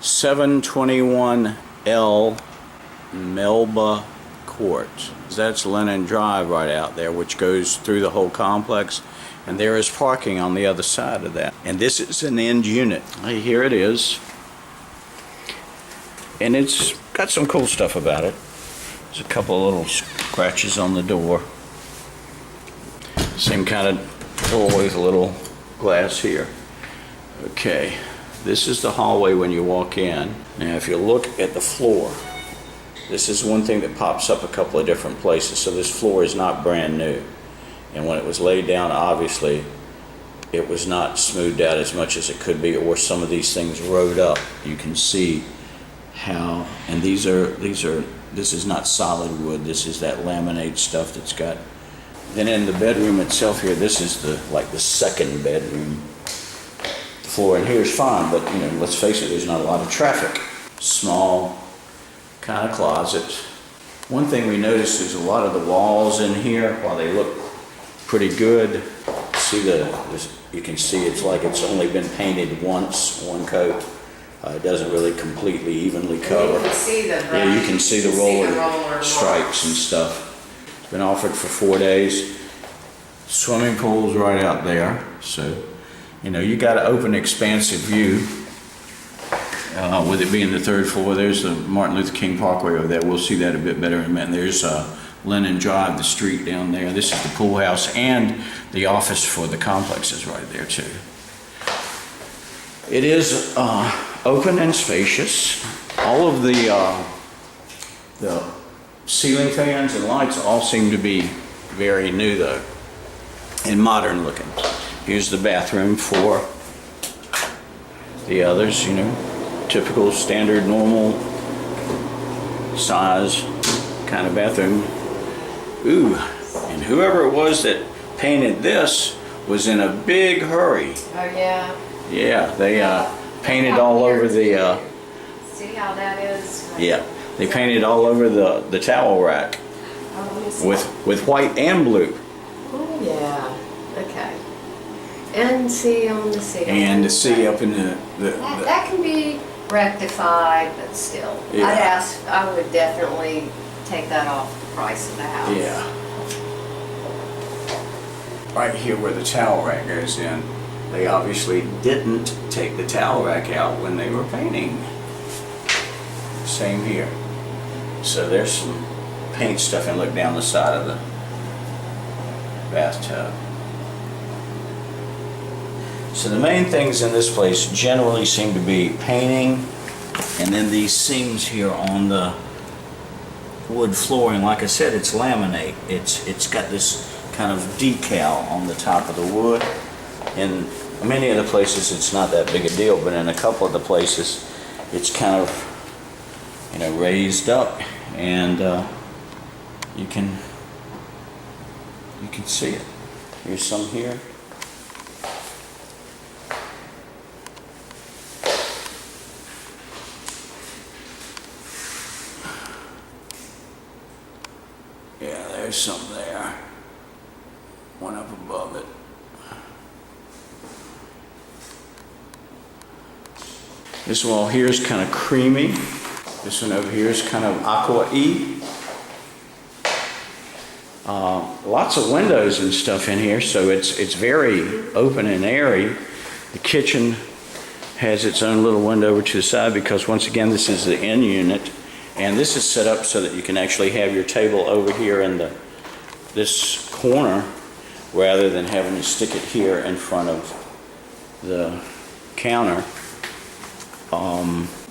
721L Melba Court. That's Lennon Drive right out there, which goes through the whole complex, and there is parking on the other side of that. And this is an end unit. Here it is, and it's got some cool stuff about it. There's a couple of little scratches on the door. Same kind of door with a little glass here. Okay, this is the hallway when you walk in. Now if you look at the floor, this is one thing that pops up a couple of different places. So this floor is not brand new. And when it was laid down, obviously, it was not smoothed out as much as it could be, or some of these things rode up. You can see how, and this is not solid wood. This is that laminate stuff that's got. Then in the bedroom itself here, this is the second bedroom. The floor in here is fine, but let's face it, there's not a lot of traffic. Small kind of closet. One thing we noticed is a lot of the walls in here, while they look pretty good, you can see it's like it's only been painted once, one coat. It doesn't really completely evenly cover. You can see the you can see the roller stripes and stuff. It's been offered for 4 days. Swimming pool's right out there, so you got an open, expansive view. With it being the third floor, there's the Martin Luther King Parkway over there. We'll see that a bit better in a minute. There's Lennon Drive, the street down there. This is the pool house, and the office for the complex is right there too. It is open and spacious. All of the ceiling fans and lights all seem to be very new though, and modern looking. Here's the bathroom for the others, typical, standard, normal size kind of bathroom. Ooh, and whoever it was that painted this was in a big hurry. Oh yeah. Yeah, they painted all over the. See how that is? Yeah, they painted all over the towel rack with white and blue. Oh yeah. Okay. And see on the ceiling. And the see up in the that can be rectified, but still, yeah. I would definitely take that off the price of the house. Yeah. Right here where the towel rack goes in, they obviously didn't take the towel rack out when they were painting. Same here. So there's some paint stuff, and look down the side of the bathtub. So the main things in this place generally seem to be painting, and then these seams here on the wood flooring. Like I said, it's laminate. It's got this kind of decal on the top of the wood. In many of the places it's not that big a deal, but in a couple of the places it's kind of raised up, and you can see it. Here's some here. Yeah, there's some there. One up above it. This wall here is kind of creamy. This one over here is kind of aqua-y. Lots of windows and stuff in here, so it's very open and airy. The kitchen has its own little window over to the side, because once again this is the end unit, and this is set up so that you can actually have your table over here in this corner, rather than having to stick it here in front of the counter.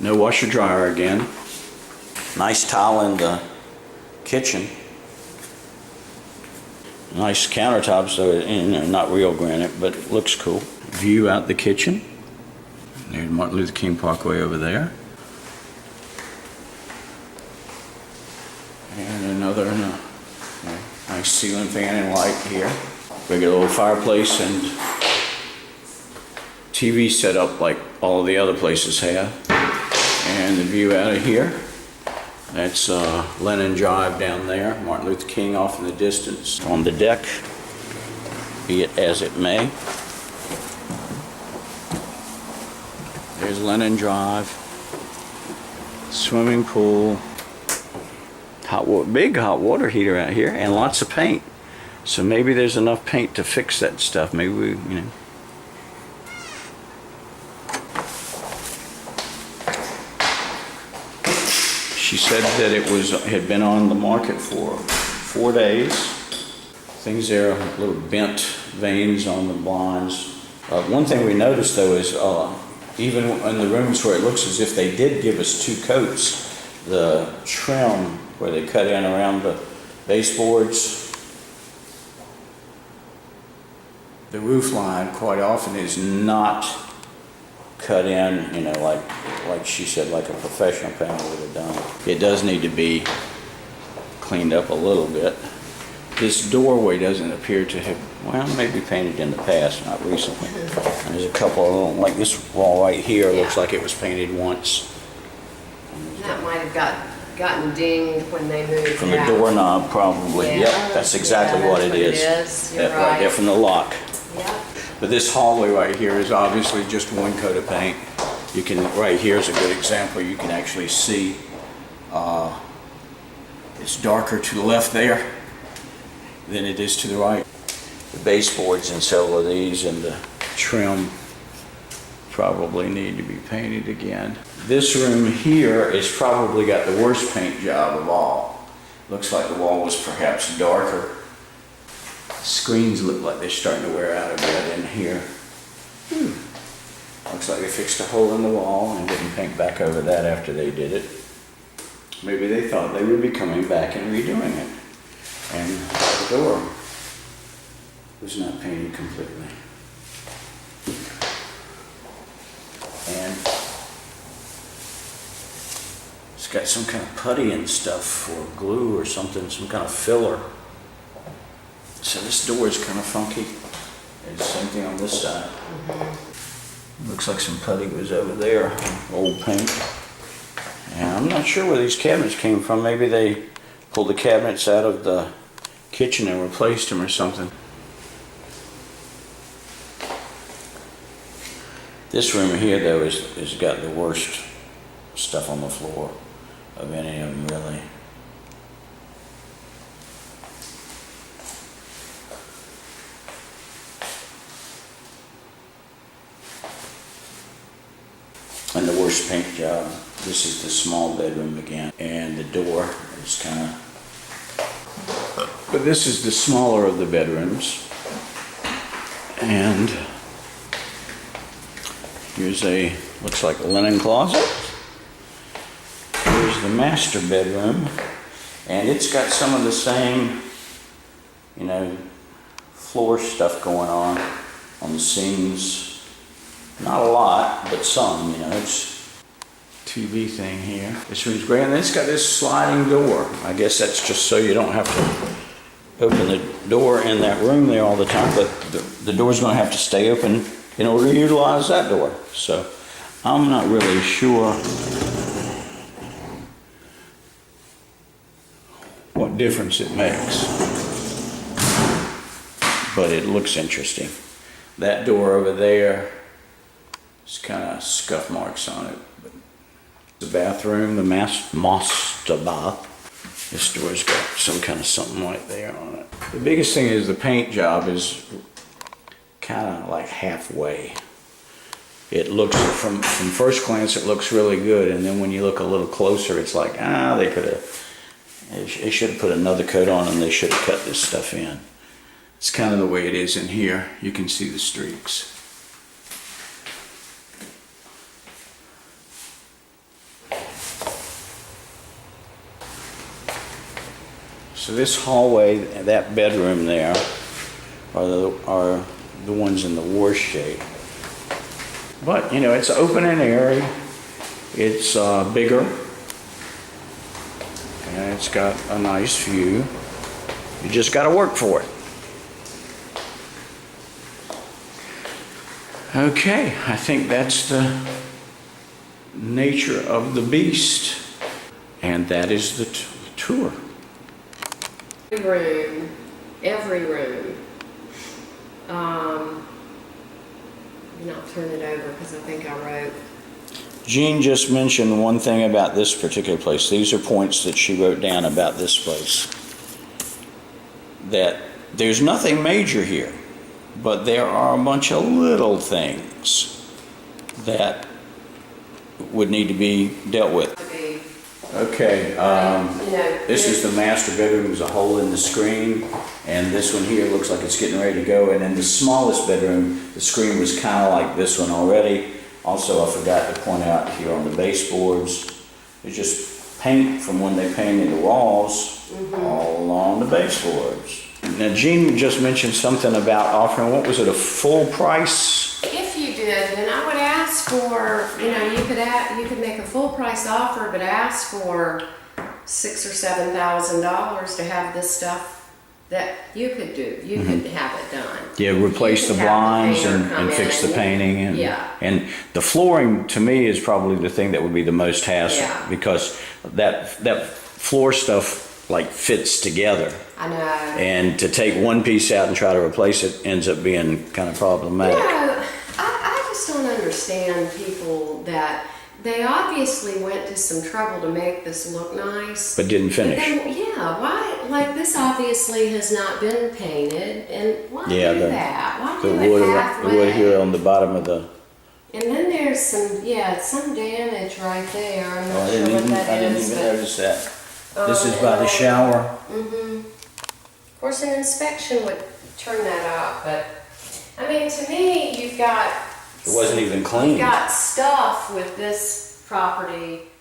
No washer dryer again. Nice tile in the kitchen. Nice countertops, though, not real granite, but it looks cool. View out the kitchen. There's Martin Luther King Parkway over there. And another nice ceiling fan and light here. Regular old fireplace and TV set up like all of the other places have. And the view out of here. That's Lennon Drive down there. Martin Luther King off in the distance. On the deck, be it as it may. There's Lennon Drive. Swimming pool. Big hot water heater out here, and lots of paint. So maybe there's enough paint to fix that stuff. Maybe we, She said that it had been on the market for 4 days. Things there are little bent veins on the blinds. One thing we noticed though is even in the rooms where it looks as if they did give us 2 coats, the trim where they cut in around the baseboards, the roof line quite often is not cut in, like she said, like a professional painter would have done. It does need to be cleaned up a little bit. This doorway doesn't appear to have, well, maybe painted in the past, not recently. There's a couple of them, like this wall right here looks like it was painted once. That might have gotten dinged when they moved From the out. doorknob, probably. Yeah. Yep, that's exactly what it is. You're That right there from the lock. Yep. But this hallway right here is obviously just 1 coat of paint. You can, right here is a good example. You can actually see it's darker to the left there than it is to the right. The baseboards in several of these and the trim probably need to be painted again. This room here has probably got the worst paint job of all. Looks like the wall was perhaps darker. Screens look like they're starting to wear out a bit in here. Looks like they fixed a hole in the wall and didn't paint back over that after they did it. Maybe they thought they would be coming back and redoing it. And the door was not painted completely. And it's got some kind of putty and stuff or glue or something, some kind of filler. So this door is kind of funky. And same thing on this side. Looks like some putty was over there, old paint. And I'm not sure where these cabinets came from. Maybe they pulled the cabinets out of the kitchen and replaced them or something. This room here though has got the worst stuff on the floor of any of them really. And the worst paint job. This is the small bedroom again, and the door is kind of. But this is the smaller of the bedrooms, and here's looks like a linen closet. Here's the master bedroom, and it's got some of the same, floor stuff going on the seams. Not a lot, but some, it's TV thing here. This room's great, and then it's got this sliding door. I guess that's just so you don't have to open the door in that room there all the time, but the door's gonna have to stay open in order to utilize that door. So I'm not really sure what difference it makes, but it looks interesting. That door over there, it's kind of scuff marks on it. But the bathroom, the master bath, this door's got some kind of something right there on it. The biggest thing is the paint job is kind of like halfway. It looks, from first glance, it looks really good, and then when you look a little closer, it's like, they should have put another coat on and they should have cut this stuff in. It's kind of the way it is in here. You can see the streaks. So this hallway, that bedroom there, are the ones in the worst shape. But it's open and airy. It's bigger, and it's got a nice view. You just got to work for it. Okay, I think that's the nature of the beast, and that is the tour. Every room. And I'll turn it over because I think I wrote Jean just mentioned one thing about this particular place. These are points that she wrote down about this place. That there's nothing major here, but there are a bunch of little things that would need to be dealt with. Okay, this is the master bedroom. There's a hole in the screen, and this one here looks like it's getting ready to go. And then the smallest bedroom, the screen was kind of like this one already. Also, I forgot to point out here on the baseboards, there's just paint from when they painted the walls all along the baseboards. Now, Jean just mentioned something about offering, what was it, a full price? If you did, then I would ask for, you could make a full price offer, but ask for $6,000 or $7,000 to have this stuff that you could do. You could have it done. Yeah, replace the blinds and fix the painting. And the flooring, to me, is probably the thing that would be the most hassle, because that floor stuff like fits together. I know. And to take one piece out and try to replace it ends up being kind of problematic. I just don't understand people that they obviously went to some trouble to make this look nice. But didn't finish. Why? Like, this obviously has not been painted, and why do that? Why do wood, it halfway? the wood here on the bottom of the... And then there's some damage right there. I'm not sure what that is. I didn't even notice that. This is by the shower. Of course, an inspection would turn that out, but I mean, to me, you've got... It wasn't even clean. You've got stuff with this property